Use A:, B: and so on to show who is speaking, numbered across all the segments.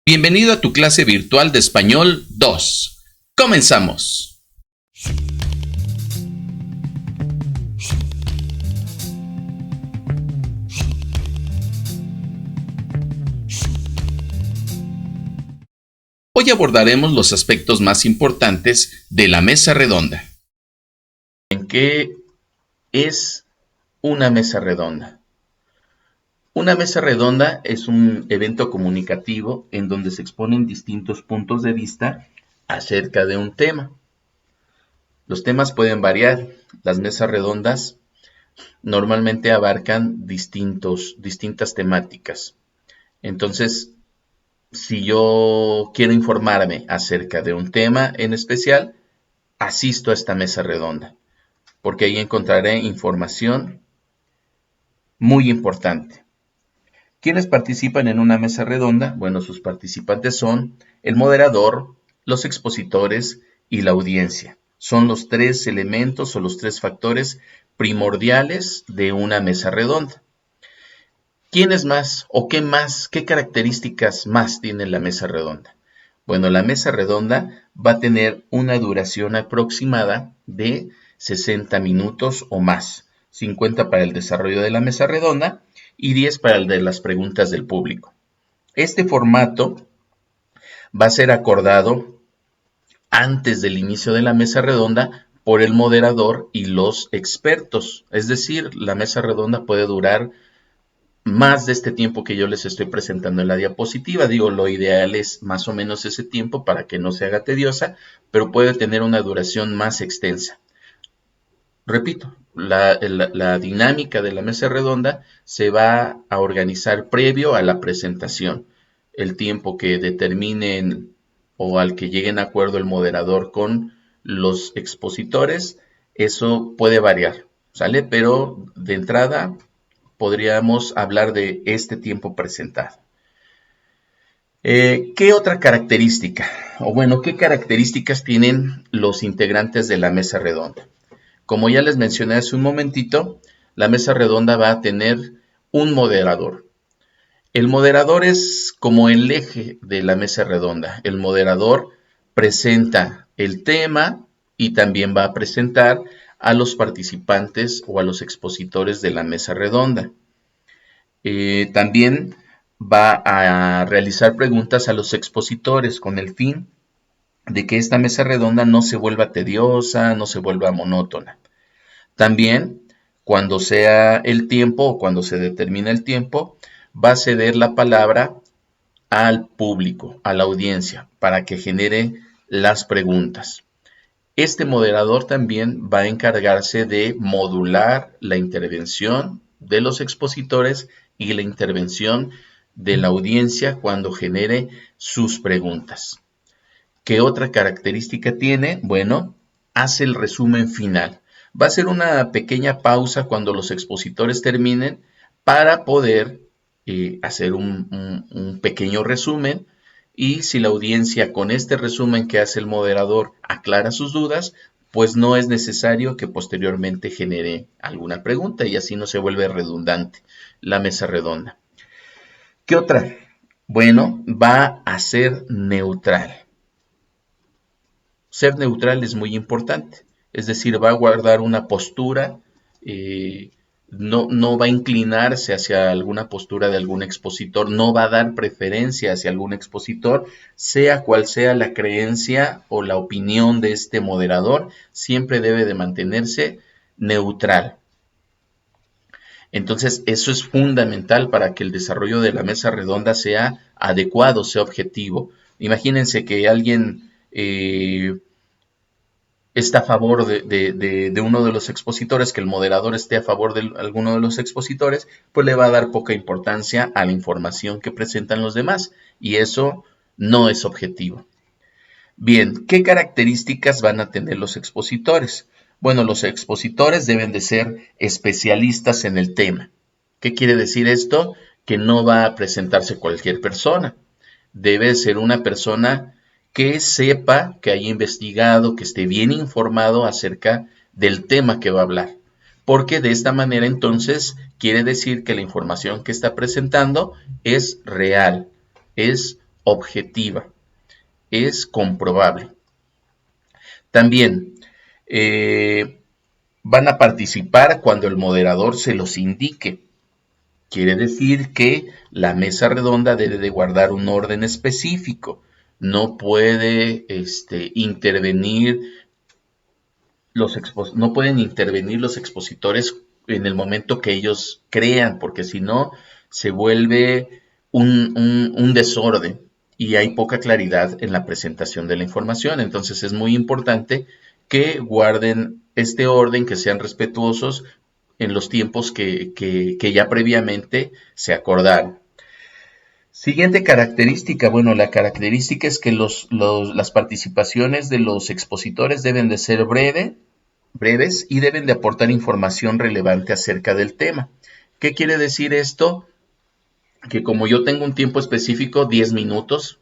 A: Bienvenido a tu clase virtual de Español 2. Comenzamos. Hoy abordaremos los aspectos más importantes de la mesa redonda.
B: ¿Qué es una mesa redonda? Una mesa redonda es un evento comunicativo en donde se exponen distintos puntos de vista acerca de un tema. Los temas pueden variar. Las mesas redondas normalmente abarcan distintas temáticas. Entonces, si yo quiero informarme acerca de un tema en especial, asisto a esta mesa redonda, porque ahí encontraré información muy importante. ¿Quiénes participan en una mesa redonda? Bueno, sus participantes son el moderador, los expositores y la audiencia. Son los tres elementos o los tres factores primordiales de una mesa redonda. ¿Quiénes más o qué características más tiene la mesa redonda? Bueno, la mesa redonda va a tener una duración aproximada de 60 minutos o más, 50 para el desarrollo de la mesa redonda y 10 para el de las preguntas del público. Este formato va a ser acordado antes del inicio de la mesa redonda por el moderador y los expertos. Es decir, la mesa redonda puede durar más de este tiempo que yo les estoy presentando en la diapositiva. Digo, lo ideal es más o menos ese tiempo para que no se haga tediosa, pero puede tener una duración más extensa. Repito, la dinámica de la mesa redonda se va a organizar previo a la presentación. El tiempo que determinen o al que lleguen a acuerdo el moderador con los expositores, eso puede variar, ¿sale? Pero de entrada podríamos hablar de este tiempo presentado. ¿Qué otra característica? O bueno, ¿qué características tienen los integrantes de la mesa redonda? Como ya les mencioné hace un momentito, la mesa redonda va a tener un moderador. El moderador es como el eje de la mesa redonda. El moderador presenta el tema y también va a presentar a los participantes o a los expositores de la mesa redonda. También va a realizar preguntas a los expositores con el fin de que esta mesa redonda no se vuelva tediosa, no se vuelva monótona. También, cuando sea el tiempo o cuando se determine el tiempo, va a ceder la palabra al público, a la audiencia, para que genere las preguntas. Este moderador también va a encargarse de modular la intervención de los expositores y la intervención de la audiencia cuando genere sus preguntas. ¿Qué otra característica tiene? Bueno, hace el resumen final. Va a ser una pequeña pausa cuando los expositores terminen para poder hacer un pequeño resumen, y si la audiencia con este resumen que hace el moderador aclara sus dudas, pues no es necesario que posteriormente genere alguna pregunta y así no se vuelve redundante la mesa redonda. ¿Qué otra? Bueno, va a ser neutral. Ser neutral es muy importante, es decir, va a guardar una postura, no va a inclinarse hacia alguna postura de algún expositor, no va a dar preferencia hacia algún expositor, sea cual sea la creencia o la opinión de este moderador, siempre debe de mantenerse neutral. Entonces, eso es fundamental para que el desarrollo de la mesa redonda sea adecuado, sea objetivo. Imagínense que alguien está a favor de uno de los expositores, que el moderador esté a favor de alguno de los expositores, pues le va a dar poca importancia a la información que presentan los demás, y eso no es objetivo. Bien, ¿qué características van a tener los expositores? Bueno, los expositores deben de ser especialistas en el tema. ¿Qué quiere decir esto? Que no va a presentarse cualquier persona. Debe ser una persona que sepa, que haya investigado, que esté bien informado acerca del tema que va a hablar. Porque de esta manera entonces quiere decir que la información que está presentando es real, es objetiva, es comprobable. También van a participar cuando el moderador se los indique. Quiere decir que la mesa redonda debe de guardar un orden específico. No puede intervenir no pueden intervenir los expositores en el momento que ellos crean, porque si no se vuelve un desorden y hay poca claridad en la presentación de la información. Entonces es muy importante que guarden este orden, que sean respetuosos en los tiempos que ya previamente se acordaron. Siguiente característica, bueno, la característica es que las participaciones de los expositores deben de ser breves y deben de aportar información relevante acerca del tema. ¿Qué quiere decir esto? Que como yo tengo un tiempo específico, 10 minutos,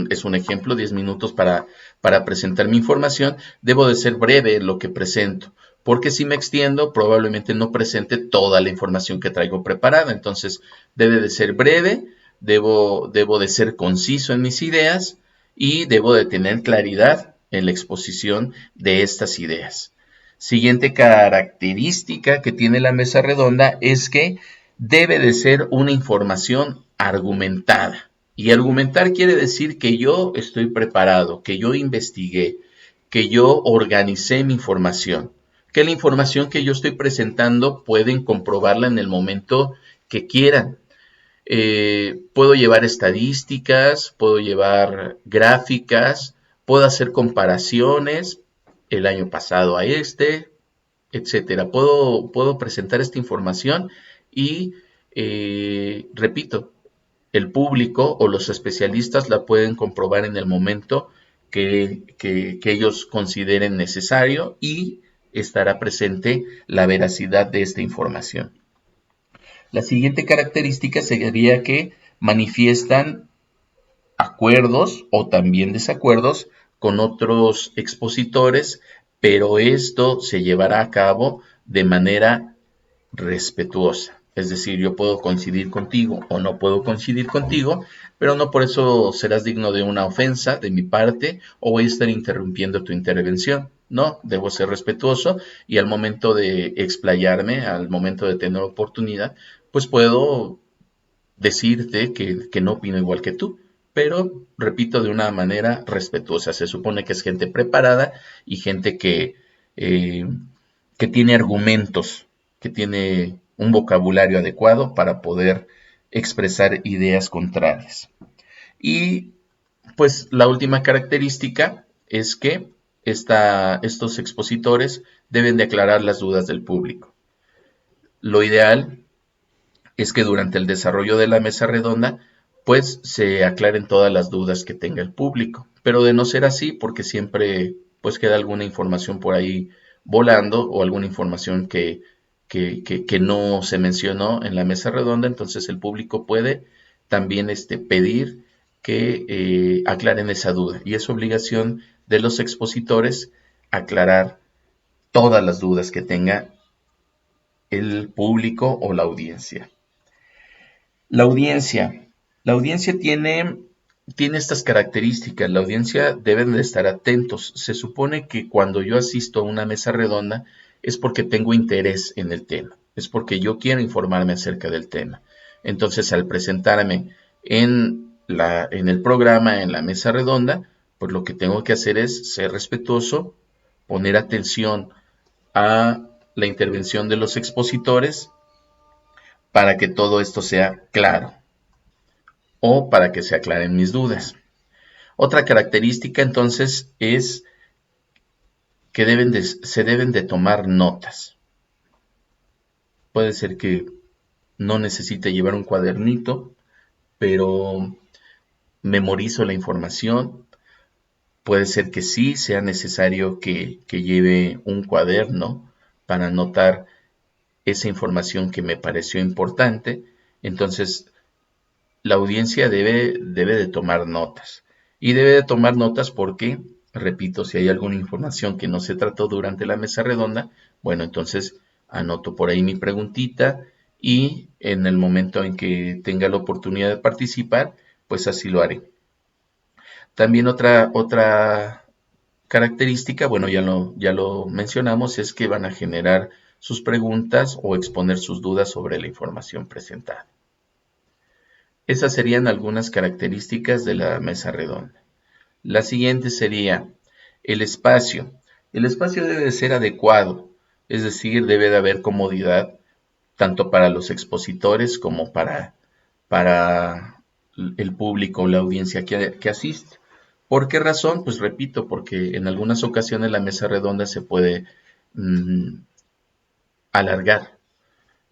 B: es un ejemplo, 10 minutos para presentar mi información, debo de ser breve lo que presento, porque si me extiendo, probablemente no presente toda la información que traigo preparada. Entonces, debe de ser breve, debo de ser conciso en mis ideas y debo de tener claridad en la exposición de estas ideas. Siguiente característica que tiene la mesa redonda es que debe de ser una información argumentada. Y argumentar quiere decir que yo estoy preparado, que yo investigué, que yo organicé mi información, que la información que yo estoy presentando pueden comprobarla en el momento que quieran. Puedo llevar estadísticas, puedo llevar gráficas, puedo hacer comparaciones el año pasado a etcétera. Puedo presentar esta información y, repito, el público o los especialistas la pueden comprobar en el momento que ellos consideren necesario y estará presente la veracidad de esta información. La siguiente característica sería que manifiestan acuerdos o también desacuerdos con otros expositores, pero esto se llevará a cabo de manera respetuosa. Es decir, yo puedo coincidir contigo o no puedo coincidir contigo, pero no por eso serás digno de una ofensa de mi parte o voy a estar interrumpiendo tu intervención. No, debo ser respetuoso y al momento de explayarme, al momento de tener oportunidad, pues puedo decirte que no opino igual que tú, pero repito de una manera respetuosa. Se supone que es gente preparada y gente eh, que tiene argumentos, que tiene un vocabulario adecuado para poder expresar ideas contrarias. Y pues la última característica es que estos expositores deben de aclarar las dudas del público. Lo ideal es que durante el desarrollo de la mesa redonda, pues se aclaren todas las dudas que tenga el público. Pero de no ser así, porque siempre pues queda alguna información por ahí volando o alguna información que no se mencionó en la mesa redonda, entonces el público puede también pedir que aclaren esa duda. Y es obligación de los expositores aclarar todas las dudas que tenga el público o la audiencia. La audiencia. La audiencia tiene estas características. La audiencia deben de estar atentos. Se supone que cuando yo asisto a una mesa redonda es porque tengo interés en el tema. Es porque yo quiero informarme acerca del tema. Entonces, al presentarme en el programa, en la mesa redonda, pues lo que tengo que hacer es ser respetuoso, poner atención a la intervención de los expositores para que todo esto sea claro o para que se aclaren mis dudas. Otra característica entonces es que se deben de tomar notas. Puede ser que no necesite llevar un cuadernito, pero memorizo la información. Puede ser que sí sea necesario que lleve un cuaderno para anotar esa información que me pareció importante. Entonces, la audiencia debe de tomar notas. Y debe de tomar notas porque, repito, si hay alguna información que no se trató durante la mesa redonda, bueno, entonces anoto por ahí mi preguntita y en el momento en que tenga la oportunidad de participar, pues así lo haré. También otra característica, bueno, ya lo mencionamos, es que van a generar sus preguntas o exponer sus dudas sobre la información presentada. Esas serían algunas características de la mesa redonda. La siguiente sería el espacio. El espacio debe de ser adecuado, es decir, debe de haber comodidad tanto para los expositores como para el público o la audiencia que asiste. ¿Por qué razón? Pues repito, porque en algunas ocasiones la mesa redonda se puede alargar.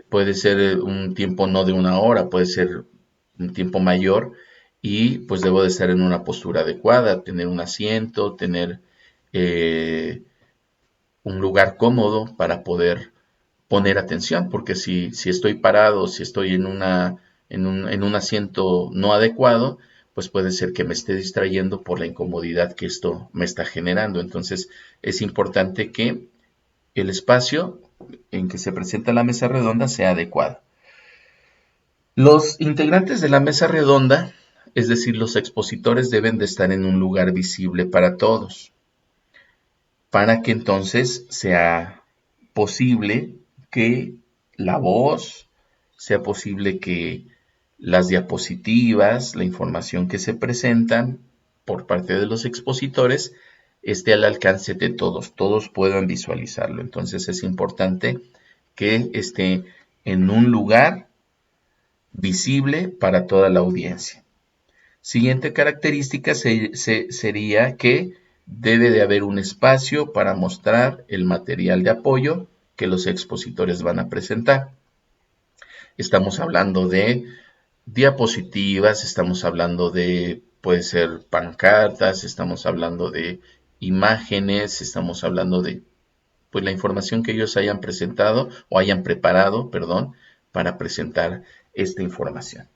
B: Puede ser un tiempo no de una hora, puede ser un tiempo mayor y pues debo de estar en una postura adecuada, tener un asiento, tener eh, un lugar cómodo para poder poner atención, porque si estoy parado, si estoy en un asiento no adecuado, pues puede ser que me esté distrayendo por la incomodidad que esto me está generando. Entonces es importante que el espacio en que se presenta la mesa redonda sea adecuado. Los integrantes de la mesa redonda, es decir, los expositores, deben de estar en un lugar visible para todos, para que entonces sea posible que la voz, sea posible que las diapositivas, la información que se presentan por parte de los expositores, esté al alcance de todos, todos puedan visualizarlo. Entonces es importante que esté en un lugar visible para toda la audiencia. Siguiente característica sería que debe de haber un espacio para mostrar el material de apoyo que los expositores van a presentar. Estamos hablando de diapositivas, estamos hablando de, puede ser pancartas, estamos hablando de imágenes, estamos hablando de pues la información que ellos hayan presentado o hayan preparado, perdón, para presentar esta información.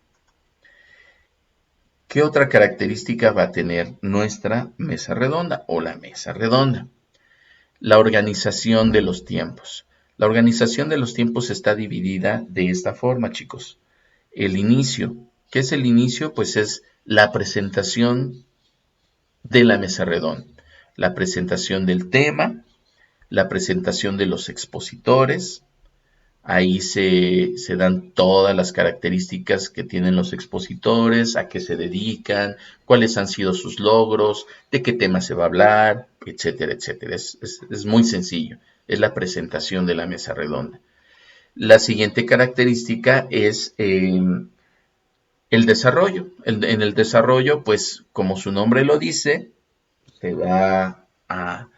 B: ¿Qué otra característica va a tener nuestra mesa redonda o la mesa redonda? La organización de los tiempos. La organización de los tiempos está dividida de esta forma, chicos. El inicio. ¿Qué es el inicio? Pues es la presentación de la mesa redonda. La presentación del tema, la presentación de los expositores. Ahí se dan todas las características que tienen los expositores, a qué se dedican, cuáles han sido sus logros, de qué tema se va a hablar, etcétera, etcétera. Es muy sencillo, es la presentación de la mesa redonda. La siguiente característica es el desarrollo. En el desarrollo, pues como su nombre lo dice, se va a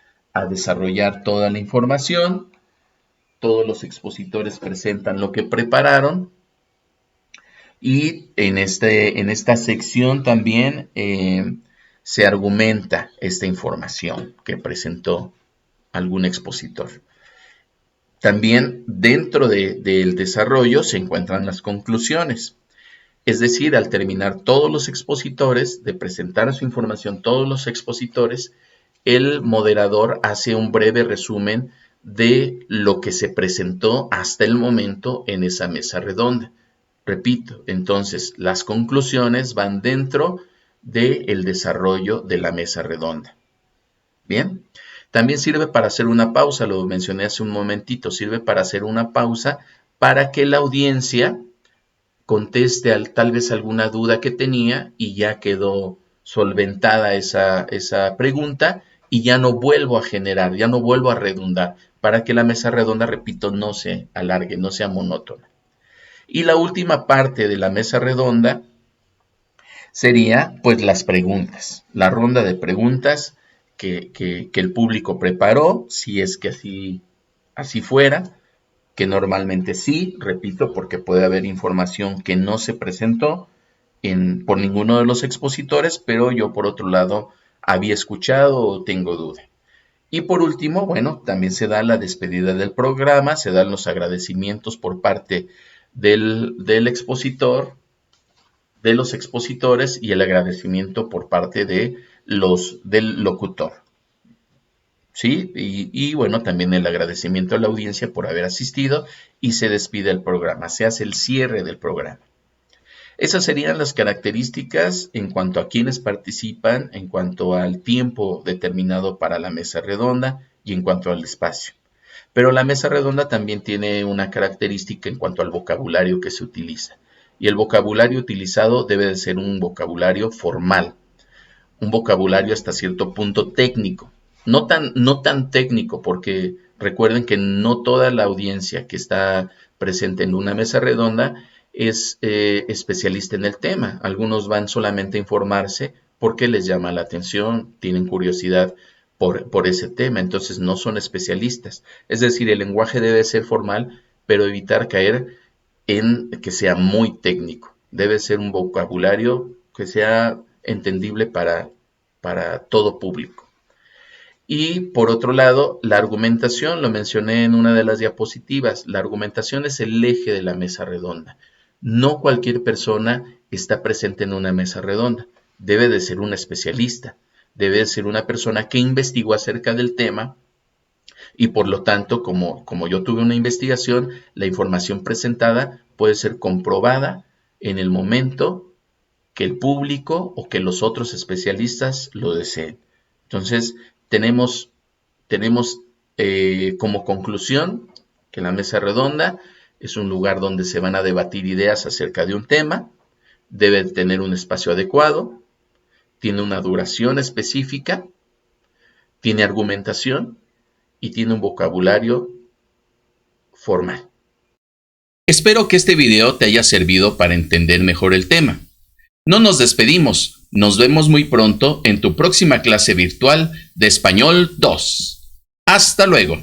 B: desarrollar toda la información. Todos los expositores presentan lo que prepararon y en esta sección también se argumenta esta información que presentó algún expositor. También dentro del desarrollo se encuentran las conclusiones. Es decir, al terminar todos los expositores de presentar su información, todos los expositores, el moderador hace un breve resumen de lo que se presentó hasta el momento en esa mesa redonda. Repito, entonces las conclusiones van dentro del desarrollo de la mesa redonda. Bien, también sirve para hacer una pausa, lo mencioné hace un momentito, sirve para hacer una pausa para que la audiencia conteste tal vez alguna duda que tenía y ya quedó solventada esa pregunta y ya no vuelvo a generar, ya no vuelvo a redundar, para que la mesa redonda, repito, no se alargue, no sea monótona. Y la última parte de la mesa redonda sería pues las preguntas, la ronda de preguntas que el público preparó, si es que así fuera, que normalmente sí, repito, porque puede haber información que no se presentó por ninguno de los expositores, pero yo por otro lado había escuchado o tengo duda. Y por último, bueno, también se da la despedida del programa, se dan los agradecimientos por parte del expositor, de los expositores y el agradecimiento por parte del locutor. ¿Sí? Y bueno, también el agradecimiento a la audiencia por haber asistido y se despide el programa, se hace el cierre del programa. Esas serían las características en cuanto a quienes participan, en cuanto al tiempo determinado para la mesa redonda y en cuanto al espacio. Pero la mesa redonda también tiene una característica en cuanto al vocabulario que se utiliza. Y el vocabulario utilizado debe de ser un vocabulario formal, un vocabulario hasta cierto punto técnico. No tan técnico, porque recuerden que no toda la audiencia que está presente en una mesa redonda es especialista en el tema. Algunos van solamente a informarse porque les llama la atención, tienen curiosidad por ese tema, entonces no son especialistas. Es decir, el lenguaje debe ser formal, pero evitar caer en que sea muy técnico. Debe ser un vocabulario que sea entendible para todo público. Y por otro lado, la argumentación, lo mencioné en una de las diapositivas, la argumentación es el eje de la mesa redonda. No cualquier persona está presente en una mesa redonda. Debe de ser un especialista, debe de ser una persona que investigó acerca del tema y por lo tanto, como yo tuve una investigación, la información presentada puede ser comprobada en el momento que el público o que los otros especialistas lo deseen. Entonces, tenemos como conclusión que la mesa redonda es un lugar donde se van a debatir ideas acerca de un tema, debe tener un espacio adecuado, tiene una duración específica, tiene argumentación y tiene un vocabulario formal.
A: Espero que este video te haya servido para entender mejor el tema. No nos despedimos, nos vemos muy pronto en tu próxima clase virtual de Español 2. Hasta luego.